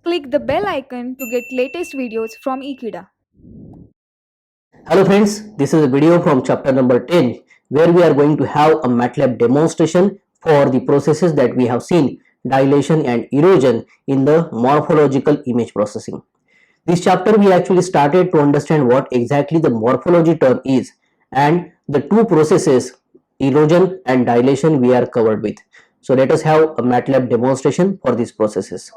Click the bell icon to get latest videos from Ekeeda. Hello friends, this is a video from chapter number 10 where we are going to have a MATLAB demonstration for the processes that we have seen, dilation and erosion in the morphological image processing. This chapter we actually started to understand what exactly the morphology term is, and the two processes, erosion and dilation, we are covered with. So let us have a MATLAB demonstration for these processes.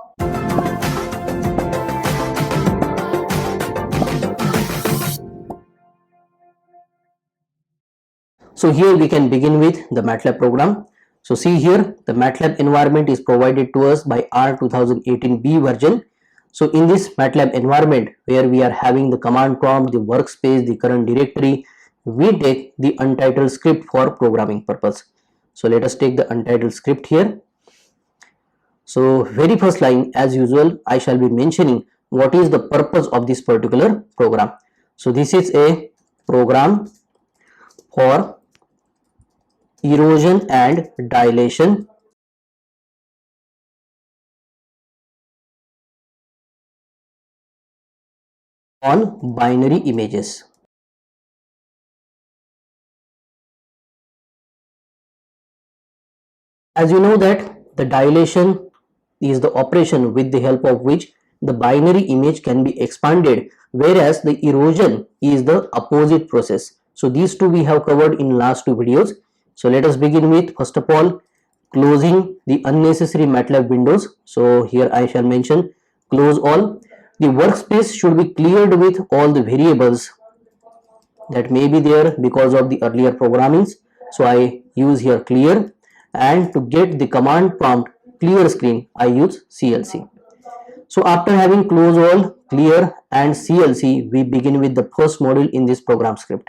So here we can begin with the MATLAB program. So see here, the MATLAB environment is provided to us by R 2018B version. So in this MATLAB environment, where we are having the command prompt, the workspace, the current directory, we take the untitled script for programming purpose. So let us take the untitled script here. So very first line, as usual, I shall be mentioning what is the purpose of this particular program. So this is a program for erosion and dilation on binary images. As you know that the dilation is the operation with the help of which the binary image can be expanded, whereas the erosion is the opposite process. So these two we have covered in last two videos. So let us begin with, first of all, closing the unnecessary MATLAB windows. So here I shall mention close all. The workspace should be cleared with all the variables that may be there because of the earlier programmings. So I use here clear, and to get the command prompt clear screen I use CLC. So after having close all, clear and CLC, we begin with the first module in this program script.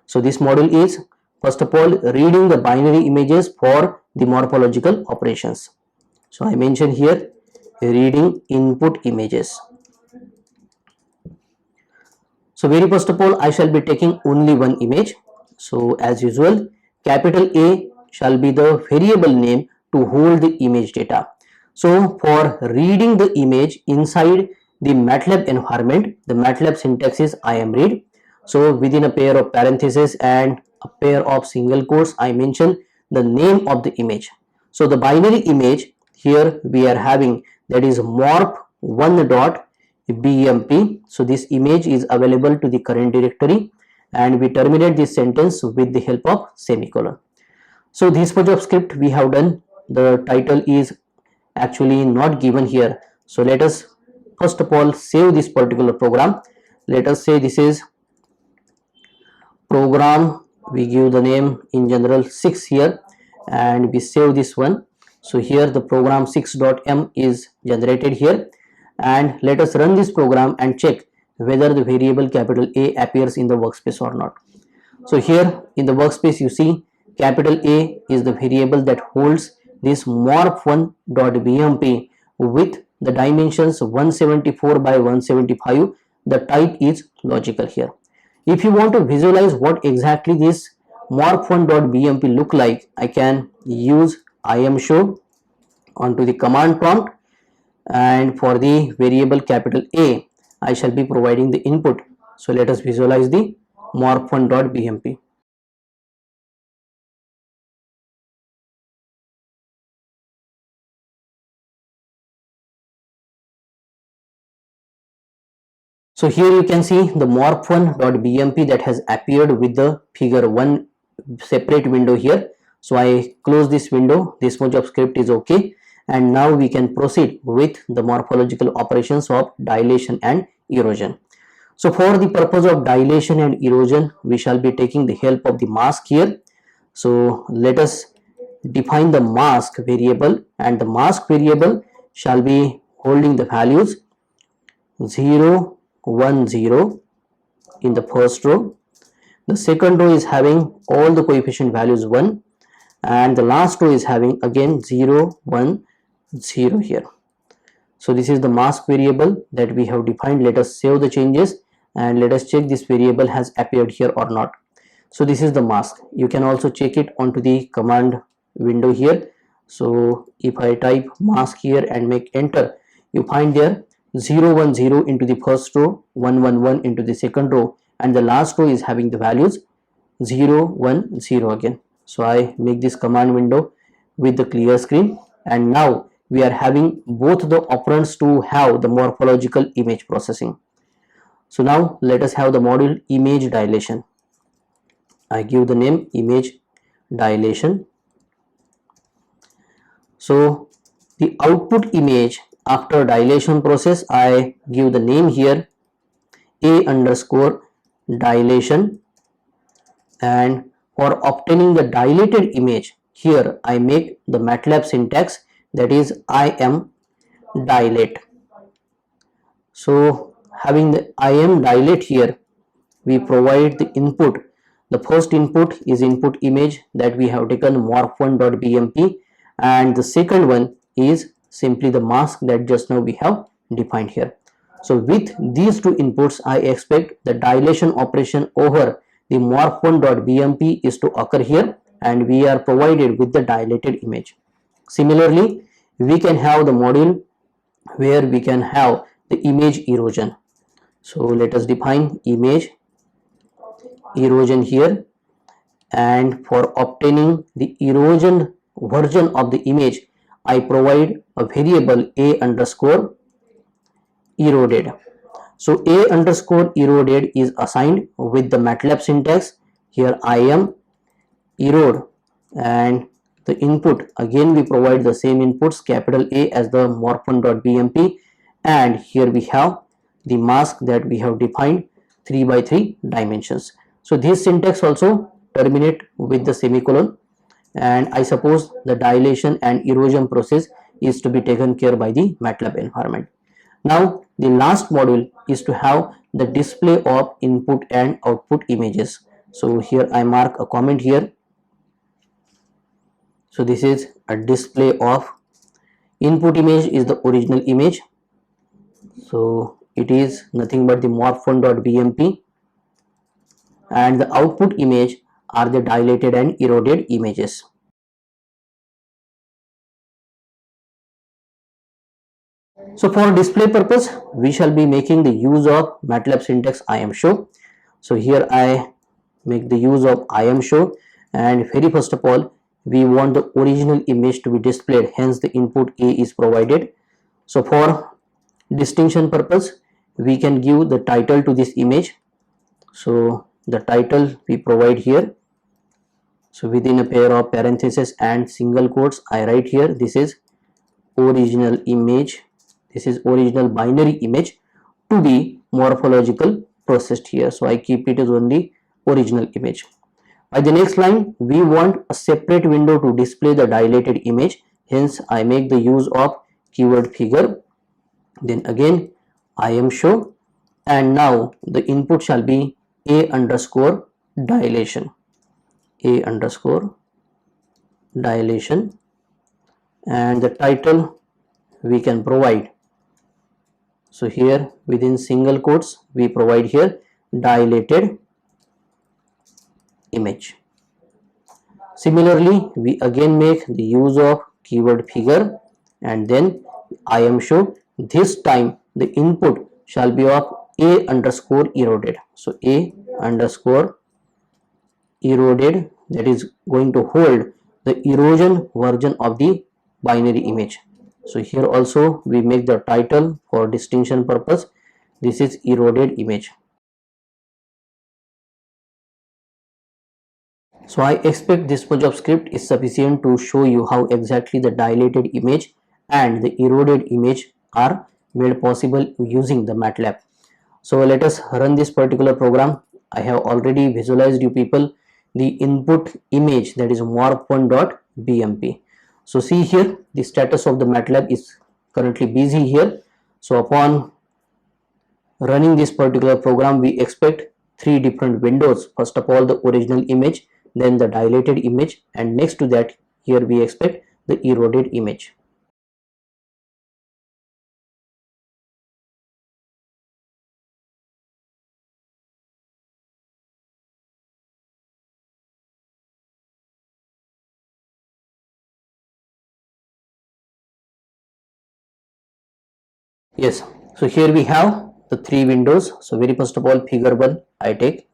So this module is, first of all, reading the binary images for the morphological operations. So I mention here reading input images. So very first of all, I shall be taking only one image. So as usual, capital A shall be the variable name to hold the image data. So for reading the image inside the MATLAB environment, the MATLAB syntax is imread. So within a pair of parentheses and a pair of single quotes, I mention the name of the image. So the binary image here we are having, that is morph1.bmp. So this image is available to the current directory, and we terminate this sentence with the help of semicolon. So this much of script we have done. The title is actually not given here. So let us first of all save this particular program. Let us say this is program, we give the name in general 6 here, and we save this one. So here the program 6.m is generated here, and let us run this program and check whether the variable capital A appears in the workspace or not. So here in the workspace you see capital A is the variable that holds this morph1.bmp with the dimensions 174 by 175. The type is logical here. If you want to visualize what exactly this morph1.bmp look like, I can use imshow onto the command prompt, and for the variable capital A I shall be providing the input. So let us visualize the morph1.bmp. So here you can see the morph1.bmp that has appeared with the figure 1 separate window here. So I close this window. This much of script is okay, and now we can proceed with the morphological operations of dilation and erosion. So for the purpose of dilation and erosion, we shall be taking the help of the mask here. So let us define the mask variable, and the mask variable shall be holding the values 0, 1, 0 in the first row. The second row is having all the coefficient values 1, and the last row is having again 0, 1, 0 here. So this is the mask variable that we have defined. Let us save the changes and let us check this variable has appeared here or not. So this is the mask. You can also check it onto the command window here. So if I type mask here and make enter, you find there 0 1 0 into the first row, 1 1 1 into the second row, and the last row is having the values 0 1 0 again. So I make this command window with the clear screen, and now we are having both the operands to have the morphological image processing. So now let us have the module image dilation. I give the name image dilation. So the output image after dilation process, I give the name here a underscore dilation, and for obtaining the dilated image, here I make the MATLAB syntax, that is im dilate. So having the im dilate here, we provide the input. The first input is input image that we have taken morph1.bmp, and the second one is simply the mask that just now we have defined here. So with these two inputs, I expect the dilation operation over the morph1.bmp is to occur here, and we are provided with the dilated image. Similarly, we can have the module where we can have the image erosion. So let us define image erosion here, and for obtaining the erosion version of the image, I provide a variable a underscore eroded. So a underscore eroded is assigned with the MATLAB syntax. Here I am erode, and the input, again we provide the same inputs, capital A as the morph1.bmp, and here we have the mask that we have defined 3 by 3 dimensions. So this syntax also terminate with the semicolon, and I suppose the dilation and erosion process is to be taken care by the MATLAB environment. Now the last module is to have the display of input and output images. So here I mark a comment here. So this is a display of input image is the original image. So it is nothing but the morph1.bmp, and the output image are the dilated and eroded images. So for display purpose, we shall be making the use of MATLAB syntax IMShow. So here I make the use of IMShow, and very first of all, we want the original image to be displayed, hence the input A is provided. So for distinction purpose, we can give the title to this image. So the title we provide here. So within a pair of parentheses and single quotes, I write here, this is original image, this is original binary image to be morphological processed here. So I keep it as only original image. By the next line, we want a separate window to display the dilated image, hence I make the use of keyword figure. Then again IMShow, and now the input shall be a underscore dilation, a underscore dilation, and the title we can provide. So here within single quotes we provide here dilated image. Similarly, we again make the use of keyword figure, and then IMShow. This time the input shall be of a underscore eroded. So a underscore eroded, that is going to hold the erosion version of the binary image. So here also we make the title for distinction purpose, this is eroded image. So I expect this much of script is sufficient to show you how exactly the dilated image and the eroded image are made possible using the MATLAB. So let us run this particular program. I have already visualized you people the input image, that is morph1.bmp. So see here the status of the MATLAB is currently busy here. So upon running this particular program, we expect three different windows. First of all, the original image, then the dilated image, and next to that here we expect the eroded image. Yes, so here we have the three windows. So very first of all, figure 1 I take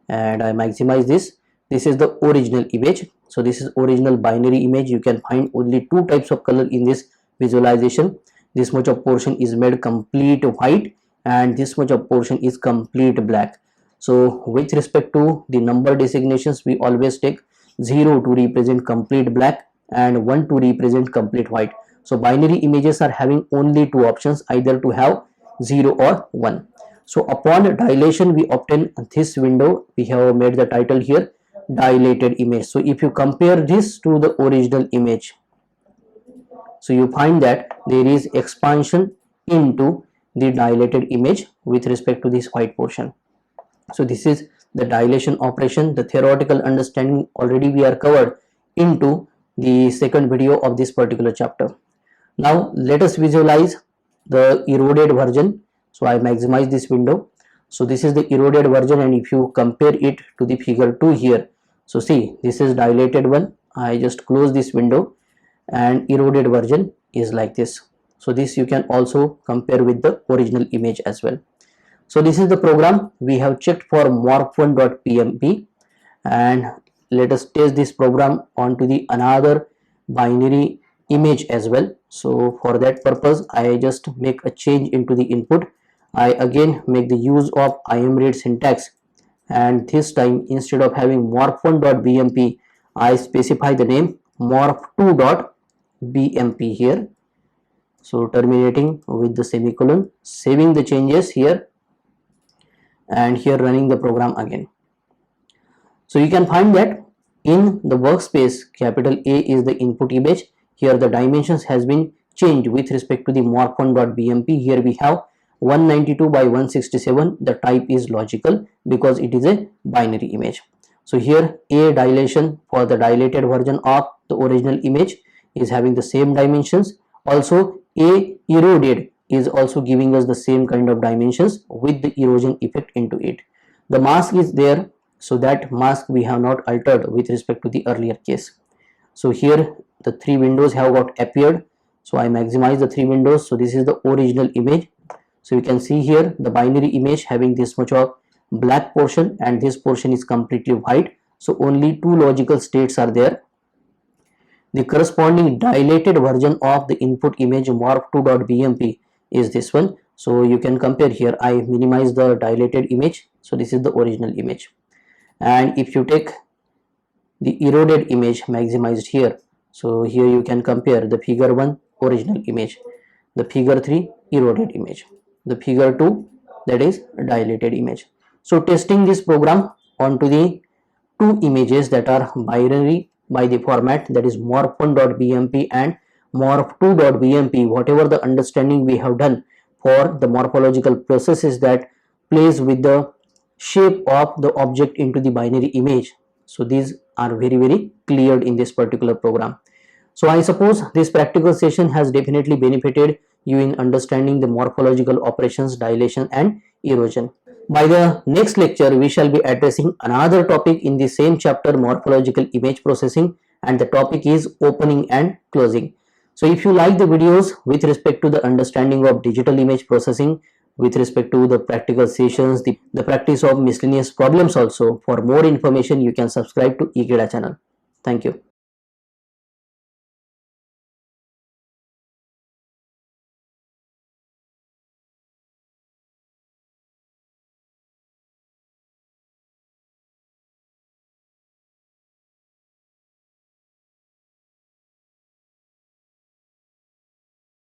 and I maximize this. This is the original image. So this is original binary image. You can find only two types of color in this visualization. This much of portion is made complete white and this much of portion is complete black. So with respect to the number designations, we always take 0 to represent complete black and 1 to represent complete white. So binary images are having only two options, either to have 0 or 1. So upon dilation we obtain this window. We have made the title here dilated image. So if you compare this to the original image, so you find that there is expansion into the dilated image with respect to this white portion. So this is the dilation operation. The theoretical understanding already we are covered into the second video of this particular chapter. Now let us visualize the eroded version. So I maximize this window. So this is the eroded version, and if you compare it to the figure 2 here, so see, this is dilated one. I just close this window and eroded version is like this. So this you can also compare with the original image as well. So this is the program. We have checked for morph1.pmp, and let us test this program onto the another binary image as well. So for that purpose I just make a change into the input. I again make the use of imread syntax, and this time instead of having morph1.bmp I specify the name morph2.bmp here. So terminating with the semicolon, saving the changes here, and here running the program again. So you can find that in the workspace, capital A is the input image. Here the dimensions has been changed with respect to the morph1.bmp. Here we have 192 by 167. The type is logical because it is a binary image. So here A dilation for the dilated version of the original image is having the same dimensions. Also A eroded is also giving us the same kind of dimensions with the erosion effect into it. The mask is there, so that mask we have not altered with respect to the earlier case. So here the three windows have got appeared. So I maximize the three windows. So this is the original image. So you can see here the binary image having this much of black portion and this portion is completely white. So only two logical states are there. The corresponding dilated version of the input image morph2.bmp is this one. So you can compare here. I minimize the dilated image. So this is the original image. And if you take the eroded image maximized here, so here you can compare the figure 1 original image, the figure 3 eroded image, the figure 2 that is dilated image. So testing this program onto the two images that are binary by the format, that is morph1.bmp and morph2.bmp, whatever the understanding we have done for the morphological processes that plays with the shape of the object into the binary image. So these are very cleared in this particular program. So I suppose this practical session has definitely benefited you in understanding the morphological operations, dilation and erosion. By the next lecture, we shall be addressing another topic in the same chapter, morphological image processing, and the topic is opening and closing. So if you like the videos with respect to the understanding of digital image processing, with respect to the practical sessions, the practice of miscellaneous problems also, for more information you can subscribe to Ekeeda channel. Thank you.